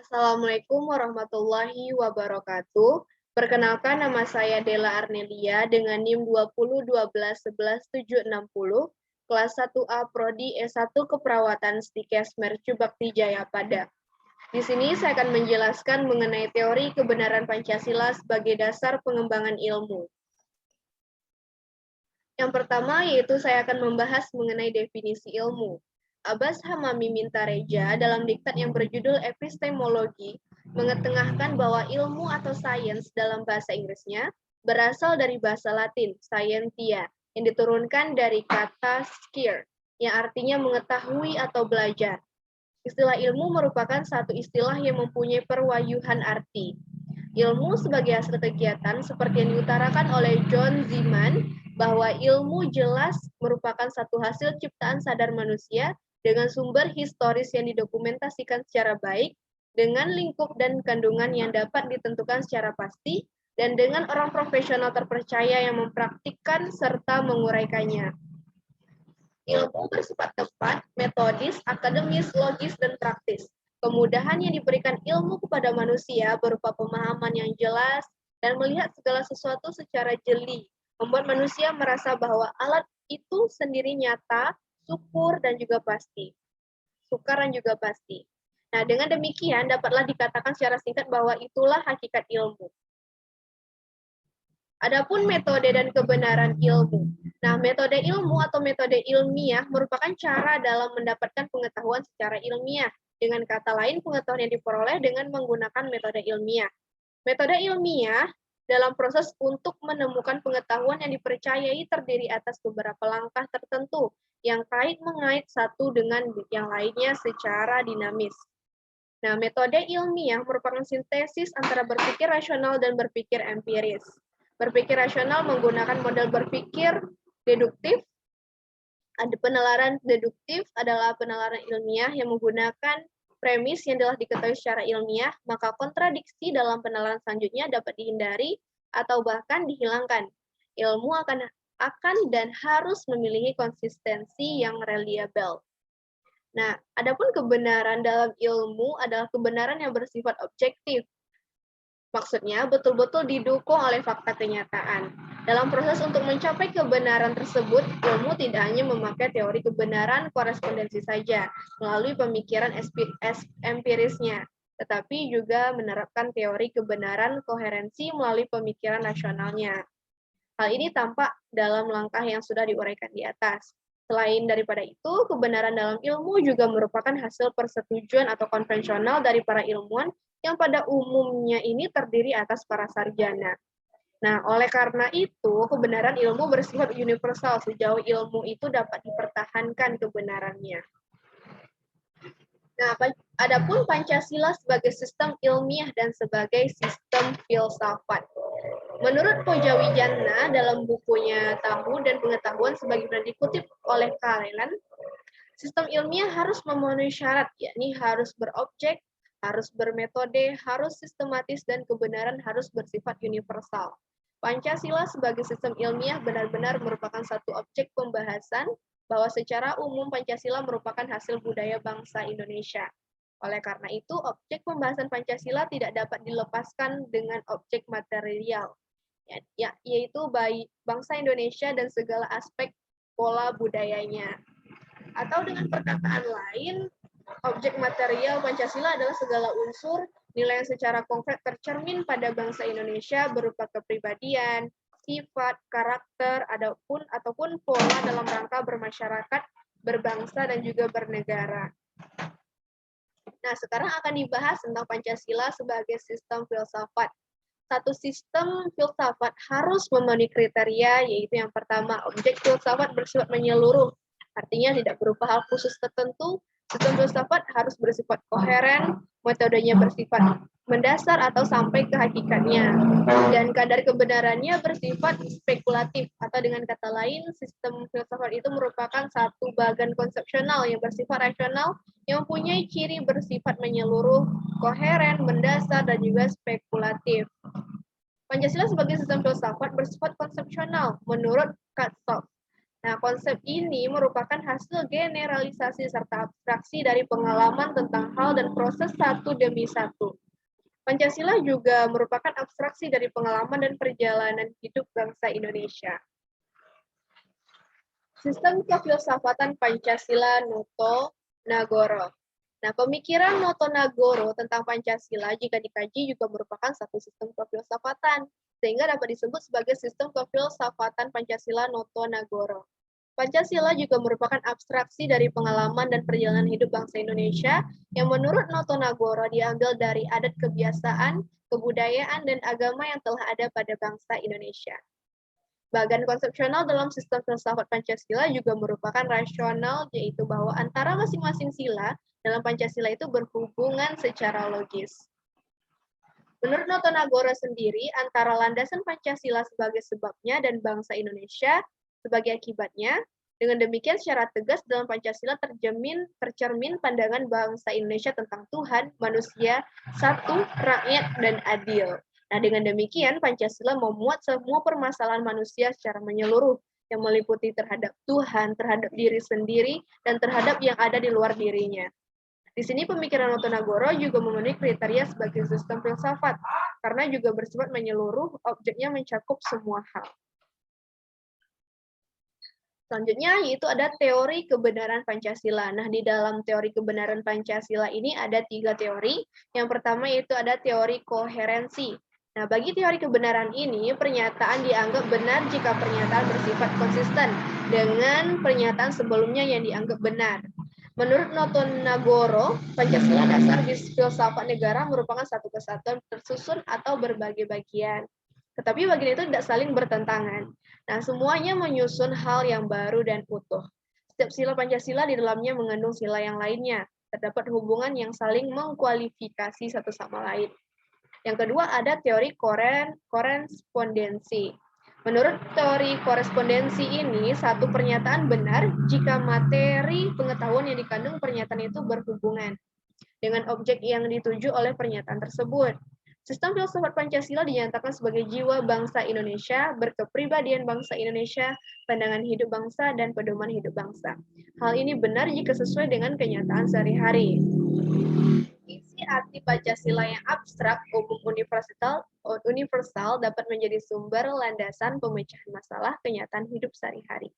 Assalamualaikum warahmatullahi wabarakatuh. Perkenalkan, nama saya Della Arnelia dengan NIM 20 12 11 760, kelas 1A Prodi S1 Keperawatan Stikes Mercu Bakti Jayapada. Di sini saya akan menjelaskan mengenai teori kebenaran Pancasila sebagai dasar pengembangan ilmu. Yang pertama yaitu saya akan membahas mengenai definisi ilmu. Abbas Hamami Mintareja dalam diktat yang berjudul Epistemologi mengetengahkan bahwa ilmu atau sains dalam bahasa Inggrisnya berasal dari bahasa Latin, scientia, yang diturunkan dari kata scire, yang artinya mengetahui atau belajar. Istilah ilmu merupakan satu istilah yang mempunyai perwayuhan arti. Ilmu sebagai hasil kegiatan seperti yang diutarakan oleh John Zeeman, bahwa ilmu jelas merupakan satu hasil ciptaan sadar manusia dengan sumber historis yang didokumentasikan secara baik, dengan lingkup dan kandungan yang dapat ditentukan secara pasti, dan dengan orang profesional terpercaya yang mempraktikkan serta menguraikannya. Ilmu bersifat tepat, metodis, akademis, logis, dan praktis. Kemudahan yang diberikan ilmu kepada manusia berupa pemahaman yang jelas dan melihat segala sesuatu secara jeli, membuat manusia merasa bahwa alat itu sendiri nyata, sukar dan juga pasti. Nah, dengan demikian dapatlah dikatakan secara singkat bahwa itulah hakikat ilmu. Adapun metode dan kebenaran ilmu. Nah, metode ilmu atau metode ilmiah merupakan cara dalam mendapatkan pengetahuan secara ilmiah. Dengan kata lain, pengetahuan yang diperoleh dengan menggunakan metode ilmiah. Metode ilmiah dalam proses untuk menemukan pengetahuan yang dipercayai terdiri atas beberapa langkah tertentu yang kait-mengait satu dengan yang lainnya secara dinamis. Nah, metode ilmiah merupakan sintesis antara berpikir rasional dan berpikir empiris. Berpikir rasional menggunakan model berpikir deduktif. Penalaran deduktif adalah penalaran ilmiah yang menggunakan premis yang telah diketahui secara ilmiah, maka kontradiksi dalam penalaran selanjutnya dapat dihindari atau bahkan dihilangkan. Ilmu akan dan harus memiliki konsistensi yang reliable. Nah, adapun kebenaran dalam ilmu adalah kebenaran yang bersifat objektif. Maksudnya, betul-betul didukung oleh fakta kenyataan. Dalam proses untuk mencapai kebenaran tersebut, ilmu tidak hanya memakai teori kebenaran korespondensi saja, melalui pemikiran empirisnya, tetapi juga menerapkan teori kebenaran koherensi melalui pemikiran rasionalnya. Hal ini tampak dalam langkah yang sudah diuraikan di atas. Selain daripada itu, kebenaran dalam ilmu juga merupakan hasil persetujuan atau konvensional dari para ilmuwan yang pada umumnya ini terdiri atas para sarjana. Nah, oleh karena itu, kebenaran ilmu bersifat universal sejauh ilmu itu dapat dipertahankan kebenarannya. Nah, adapun Pancasila sebagai sistem ilmiah dan sebagai sistem filsafat. Menurut Pojawijana dalam bukunya Tahu dan Pengetahuan sebagaimana dikutip oleh Kalelan, sistem ilmiah harus memenuhi syarat, yakni harus berobjek, harus bermetode, harus sistematis, dan kebenaran harus bersifat universal. Pancasila sebagai sistem ilmiah benar-benar merupakan satu objek pembahasan bahwa secara umum Pancasila merupakan hasil budaya bangsa Indonesia. Oleh karena itu, objek pembahasan Pancasila tidak dapat dilepaskan dengan objek material, yaitu bangsa Indonesia dan segala aspek pola budayanya. Atau dengan perkataan lain, objek material Pancasila adalah segala unsur nilai yang secara konkret tercermin pada bangsa Indonesia berupa kepribadian, sifat, karakter, ataupun pola dalam rangka bermasyarakat, berbangsa, dan juga bernegara. Nah, sekarang akan dibahas tentang Pancasila sebagai sistem filsafat. Satu sistem filsafat harus memenuhi kriteria, yaitu yang pertama, objek filsafat bersifat menyeluruh, artinya tidak berupa hal khusus tertentu. Sistem filsafat harus bersifat koheren, metodenya bersifat mendasar atau sampai ke hakikatnya, dan kadar kebenarannya bersifat spekulatif, atau dengan kata lain, sistem filsafat itu merupakan satu bagan konsepsional yang bersifat rasional, yang mempunyai ciri bersifat menyeluruh, koheren, mendasar, dan juga spekulatif. Pancasila sebagai sistem filsafat bersifat konsepsional menurut Katsof. Nah, konsep ini merupakan hasil generalisasi serta abstraksi dari pengalaman tentang hal dan proses satu demi satu. Pancasila juga merupakan abstraksi dari pengalaman dan perjalanan hidup bangsa Indonesia. Sistem kefilsafatan Pancasila Noto Nagoro. Nah, pemikiran Noto Nagoro tentang Pancasila jika dikaji juga merupakan satu sistem kefilsafatan, sehingga dapat disebut sebagai sistem kefilsafatan Pancasila Noto Nagoro. Pancasila juga merupakan abstraksi dari pengalaman dan perjalanan hidup bangsa Indonesia yang menurut Noto Nagoro diambil dari adat kebiasaan, kebudayaan, dan agama yang telah ada pada bangsa Indonesia. Bagian konsepsional dalam sistem filsafat Pancasila juga merupakan rasional, yaitu bahwa antara masing-masing sila dalam Pancasila itu berhubungan secara logis. Menurut Noto Nagoro sendiri, antara landasan Pancasila sebagai sebabnya dan bangsa Indonesia sebagai akibatnya, dengan demikian secara tegas dalam Pancasila tercermin pandangan bangsa Indonesia tentang Tuhan, manusia, satu, rakyat, dan adil. Nah, dengan demikian Pancasila memuat semua permasalahan manusia secara menyeluruh yang meliputi terhadap Tuhan, terhadap diri sendiri, dan terhadap yang ada di luar dirinya. Di sini pemikiran Noto Nagoro juga memenuhi kriteria sebagai sistem filsafat, karena juga bersifat menyeluruh, objeknya mencakup semua hal. Selanjutnya yaitu ada teori kebenaran Pancasila. Nah, di dalam teori kebenaran Pancasila ini ada 3 teori. Yang pertama yaitu ada teori koherensi. Nah, bagi teori kebenaran ini, pernyataan dianggap benar jika pernyataan bersifat konsisten dengan pernyataan sebelumnya yang dianggap benar. Menurut Noto Nagoro, Pancasila dasar filsafat negara merupakan satu kesatuan tersusun atau berbagai bagian. Tetapi bagian itu tidak saling bertentangan. Nah, semuanya menyusun hal yang baru dan utuh. Setiap sila Pancasila di dalamnya mengandung sila yang lainnya. Terdapat hubungan yang saling mengkualifikasi satu sama lain. Yang kedua ada teori korespondensi. Menurut teori korespondensi ini, satu pernyataan benar jika materi pengetahuan yang dikandung pernyataan itu berhubungan dengan objek yang dituju oleh pernyataan tersebut. Sistem filsafat Pancasila dinyatakan sebagai jiwa bangsa Indonesia, berkepribadian bangsa Indonesia, pandangan hidup bangsa, dan pedoman hidup bangsa. Hal ini benar jika sesuai dengan kenyataan sehari-hari. Isi arti Pancasila yang abstrak, umum, universal dapat menjadi sumber landasan pemecahan masalah kenyataan hidup sehari-hari.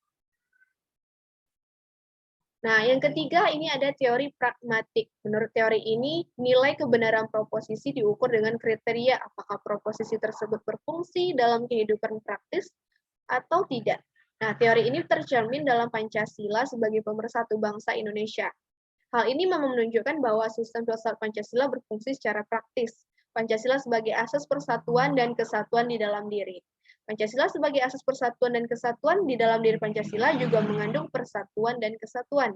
Nah, yang ketiga ini ada teori pragmatik. Menurut teori ini, nilai kebenaran proposisi diukur dengan kriteria apakah proposisi tersebut berfungsi dalam kehidupan praktis atau tidak. Nah, teori ini tercermin dalam Pancasila sebagai pemersatu bangsa Indonesia. Hal ini menunjukkan bahwa sistem filsafat Pancasila berfungsi secara praktis. Pancasila sebagai asas persatuan dan kesatuan di dalam diri. Pancasila sebagai asas persatuan dan kesatuan di dalam diri Pancasila juga mengandung persatuan dan kesatuan.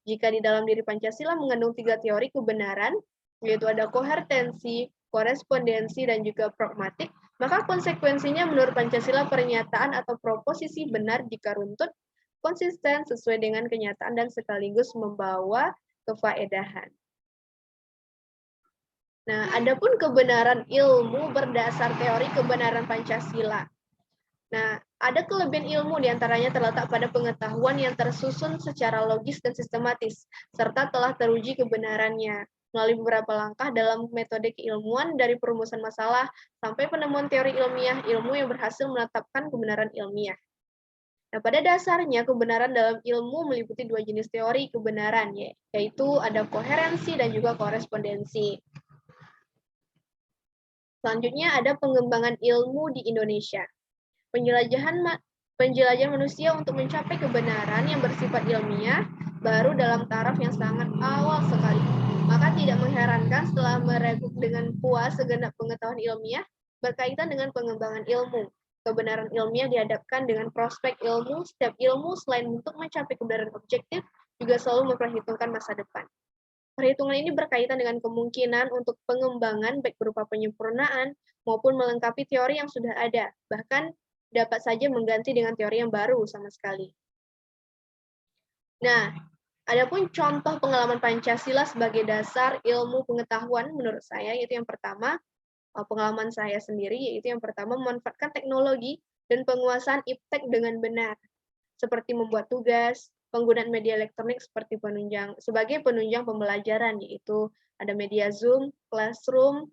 Jika di dalam diri Pancasila mengandung 3 teori kebenaran, yaitu ada koherensi, korespondensi, dan juga pragmatik, maka konsekuensinya menurut Pancasila pernyataan atau proposisi benar jika runtut, konsisten, sesuai dengan kenyataan, dan sekaligus membawa kefaedahan. Nah, adapun kebenaran ilmu berdasar teori kebenaran Pancasila. Nah, ada kelebihan ilmu diantaranya terletak pada pengetahuan yang tersusun secara logis dan sistematis, serta telah teruji kebenarannya melalui beberapa langkah dalam metode keilmuan dari perumusan masalah sampai penemuan teori ilmiah, ilmu yang berhasil menetapkan kebenaran ilmiah. Nah, pada dasarnya kebenaran dalam ilmu meliputi 2 jenis teori kebenaran, yaitu ada koherensi dan juga korespondensi. Selanjutnya ada pengembangan ilmu di Indonesia. Penjelajahan manusia untuk mencapai kebenaran yang bersifat ilmiah baru dalam taraf yang sangat awal sekali. Maka tidak mengherankan setelah meregup dengan puas segenap pengetahuan ilmiah berkaitan dengan pengembangan ilmu. Kebenaran ilmiah dihadapkan dengan prospek ilmu. Setiap ilmu selain untuk mencapai kebenaran objektif juga selalu memperhitungkan masa depan. Perhitungan ini berkaitan dengan kemungkinan untuk pengembangan baik berupa penyempurnaan maupun melengkapi teori yang sudah ada, bahkan dapat saja mengganti dengan teori yang baru sama sekali. Nah, adapun contoh pengalaman Pancasila sebagai dasar ilmu pengetahuan menurut saya, yaitu yang pertama, pengalaman saya sendiri, yaitu yang pertama memanfaatkan teknologi dan penguasaan iptek dengan benar. seperti membuat tugas, penggunaan media elektronik sebagai penunjang pembelajaran, yaitu ada media Zoom, Classroom,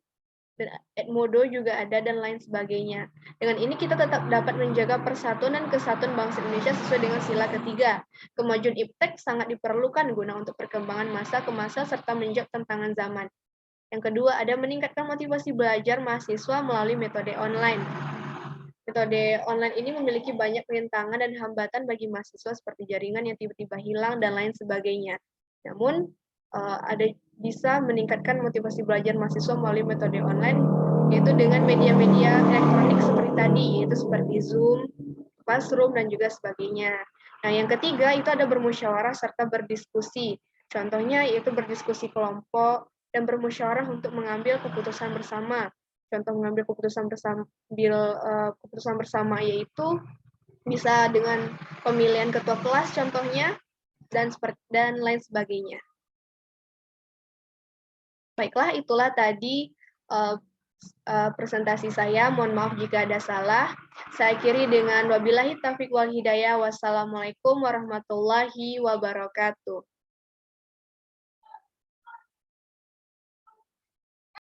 dan Edmodo juga ada, dan lain sebagainya. Dengan ini kita tetap dapat menjaga persatuan dan kesatuan bangsa Indonesia sesuai dengan sila ketiga. Kemajuan iptek sangat diperlukan guna untuk perkembangan masa ke masa serta menjawab tantangan zaman. Yang kedua, ada meningkatkan motivasi belajar mahasiswa melalui metode online. Metode online ini memiliki banyak rintangan dan hambatan bagi mahasiswa seperti jaringan yang tiba-tiba hilang dan lain sebagainya. Namun, ada bisa meningkatkan motivasi belajar mahasiswa melalui metode online, yaitu dengan media-media elektronik seperti tadi, yaitu seperti Zoom, Classroom, dan juga sebagainya. Nah, yang ketiga itu ada bermusyawarah serta berdiskusi. Contohnya yaitu berdiskusi kelompok dan bermusyawarah untuk mengambil keputusan bersama. Contoh mengambil keputusan bersama yaitu bisa dengan pemilihan ketua kelas contohnya, dan lain sebagainya. Baiklah, itulah tadi presentasi saya. Mohon maaf jika ada salah. Saya akhiri dengan wabillahi taufiq wal hidayah. Wassalamualaikum warahmatullahi wabarakatuh.